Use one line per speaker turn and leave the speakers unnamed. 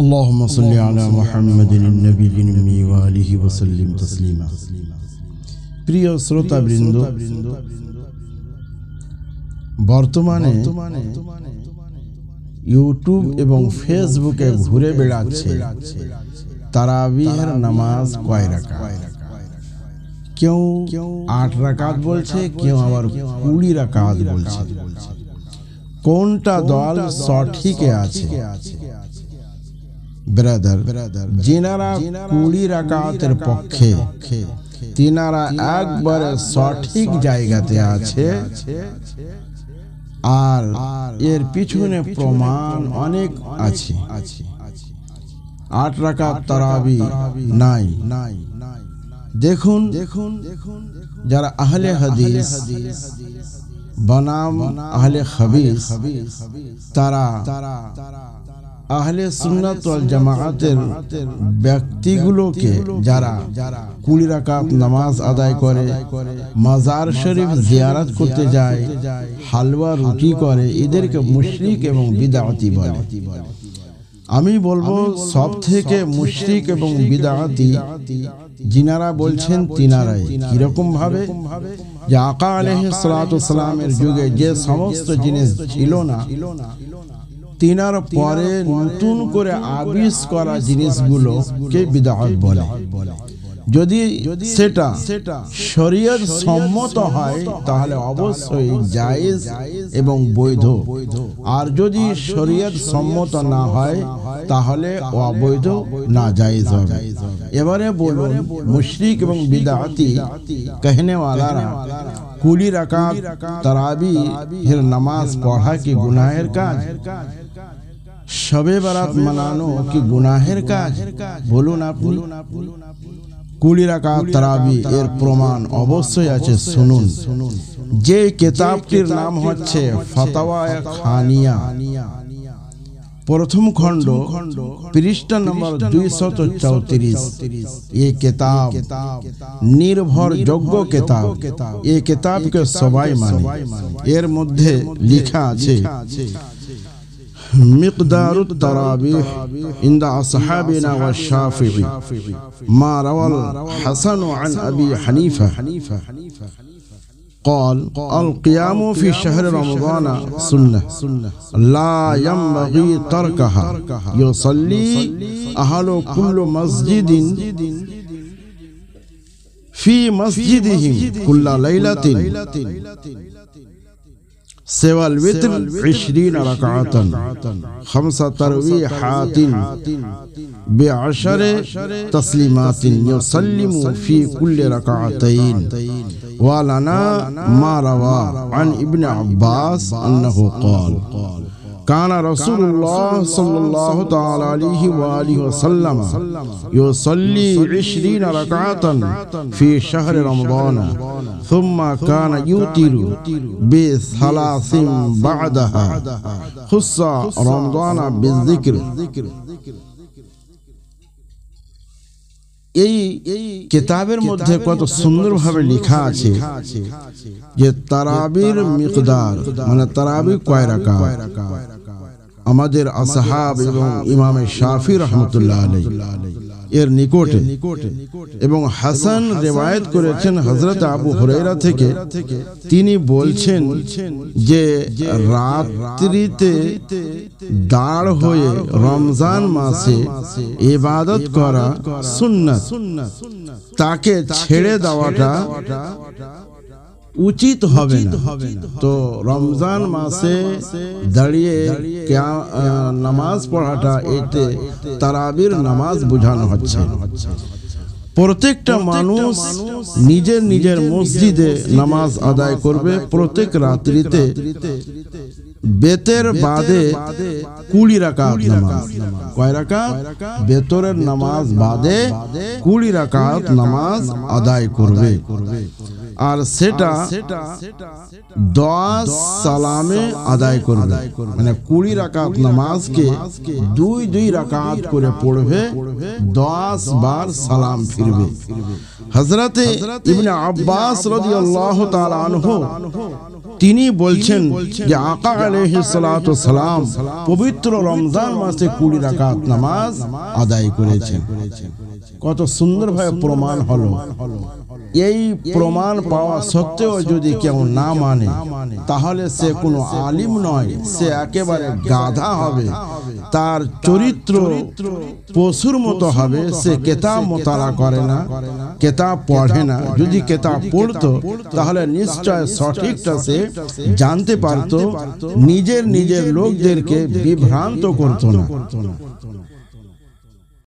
اللهم صل على محمد النبي الأمي وآله وسلم تسليما। প্রিয় শ্রোতাবৃন্দ, বর্তমানে ইউটিউব এবং ফেসবুকে ঘুরে বেড়াচ্ছে তারাবিহের নামাজ কয় রাকাত। কেউ 8 রাকাত বলছে, কেউ আবার 20 রাকাত বলছে। কোনটা দল সঠিকে আছে? ব্রাদার, যিনারা 20 রাকাতের পক্ষে তিনারা একবারে সঠিক জায়গাতে আছে, আর এর পিছনে প্রমাণ অনেক আছে। 8 রাকাত তারাবি নাই। দেখুন, যারা আহলে হাদিস বনাম আহলে খবিস, তারা আহলে সুন্নাত ওয়াল জামাআতের ব্যক্তিগুলোকে যারা 20 রাকাত নামাজ আদায় করে, মাজার শরীফ জিয়ারত করতে যায়, হালুয়া রুটি করে, এদেরকে মুশরিক এবং বিদআতি বলে। আমি বলবো সব থেকে মুশরিক এবং বিদআতি যিনারা বলছেন তিনারাই। কিরকম ভাবে? যে আকা আলাইহিস সালাতু ওয়াস সালামের যুগে যে সমস্ত জিনিস ছিল না, তিনার পরে নতুন করে আবিষ্ করা জিনিসগুলোকে বিদআত বলে। যদি সেটা শরীয়ত সম্মত হয় তাহলে অবশ্যই জায়েজ এবং বৈধ, আর যদি শরীয়ত সম্মত না হয় তাহলে অবৈধ, না জায়েজ হবে। এবারে বলুন, মুশরিক এবং বিদআতি कहने वालाরা 20 রাকাত তারাবিহের নামাজ পড়া কি গুনাহের কাজ? শবে বারাত মানানো কি গুনাহের কাজ? বলুন আপনি। 20 রাকাত তারাবি এর প্রমাণ অবশ্যই আছে। শুনুন, যে কিতাবটির নাম হচ্ছে ফতওয়ায়ে খানিয়া, প্রথম খণ্ড, পৃষ্ঠা নম্বর 234। এই কিতাব নির্ভরযোগ্য কিতাব। এই কিতাবকে সবাই মানে। এর মধ্যে লেখা আছে مقدار التراويح عند أصحابنا والشافعي ما روى الحسن عن أبي حنيفة قال القيام في شهر رمضان سنة لا ينبغي تركها يصلي أهل كل مسجد في مسجدهم كل ليلة سوى الوتر 20 ركعة 5 تراويحات ب10 تسليمات يسلم في كل ركعتين ولنا ما روى عن ابن عباس أنه قال كان رسول الله صلى الله تعالى عليه وآله وسلم يصلي 20 ركعة في شهر رمضان ثم كان يوتر ب3 بعدها خص رمضان بالذكر। এই কিতাবের মধ্যে কত সুন্দরভাবে লেখা আছে যে তারাবির মিকদার, মানে তারাবি কয় রাকাত। আমাদের আসহাব এবং ইমাম শাফি রাহমাতুল্লাহ আলাইহি এর নিকটে, এবং হাসান রিওয়ায়াত করেছেন হযরত আবু হুরায়রা থেকে। তিনি বলছেন যে রাত্রিতে দাঁড় হয়ে রমজান মাসে ইবাদত করা সুন্নাত, তাকে ছেড়ে দেওয়াটা উচিত হবে না। তো রমজান মাসে দাঁড়িয়ে নামাজ পড়াটা, এতে তারাবির নামাজ বোঝানো হচ্ছে। প্রত্যেকটা মানুষ নিজের নিজের মসজিদে নামাজ আদায় করবে প্রত্যেক রাত্রিতে, বেতের বাদে 20 রাকাত নামাজ। কয় রাকাত? বেতরের নামাজ বাদে 20 রাকাত নামাজ আদায় করবে, আর সেটা 10 সালামে আদায় করবে। মানে 20 রাকাত নামাজকে 2 রাকাত করে পড়বে, 10 বার সালাম ফিরবে। হযরতে ইবনে আব্বাস রাদিয়াল্লাহু তাআলা আনহু তিনি বলছেন যে আকা আলাইহিস সালাতু সালাম পবিত্র রমজান মাসে 20 রাকাত নামাজ আদায় করেছেন। কত সুন্দরভাবে প্রমাণ হলো। এই প্রমাণ পাওয়া সত্ত্বেও যদি কেউ না মানে তাহলে সে কোনো আলিম নয়, সে একেবারে গাধা হবে। তার চরিত্র পশুর মতো হবে। সে কিতাব মোতালা করে না, কিতাব পড়ে না। যদি কিতাব পড়তো তাহলে নিশ্চয় সঠিকটা সে জানতে পারতো, নিজের লোকদেরকে বিভ্রান্ত করতো না।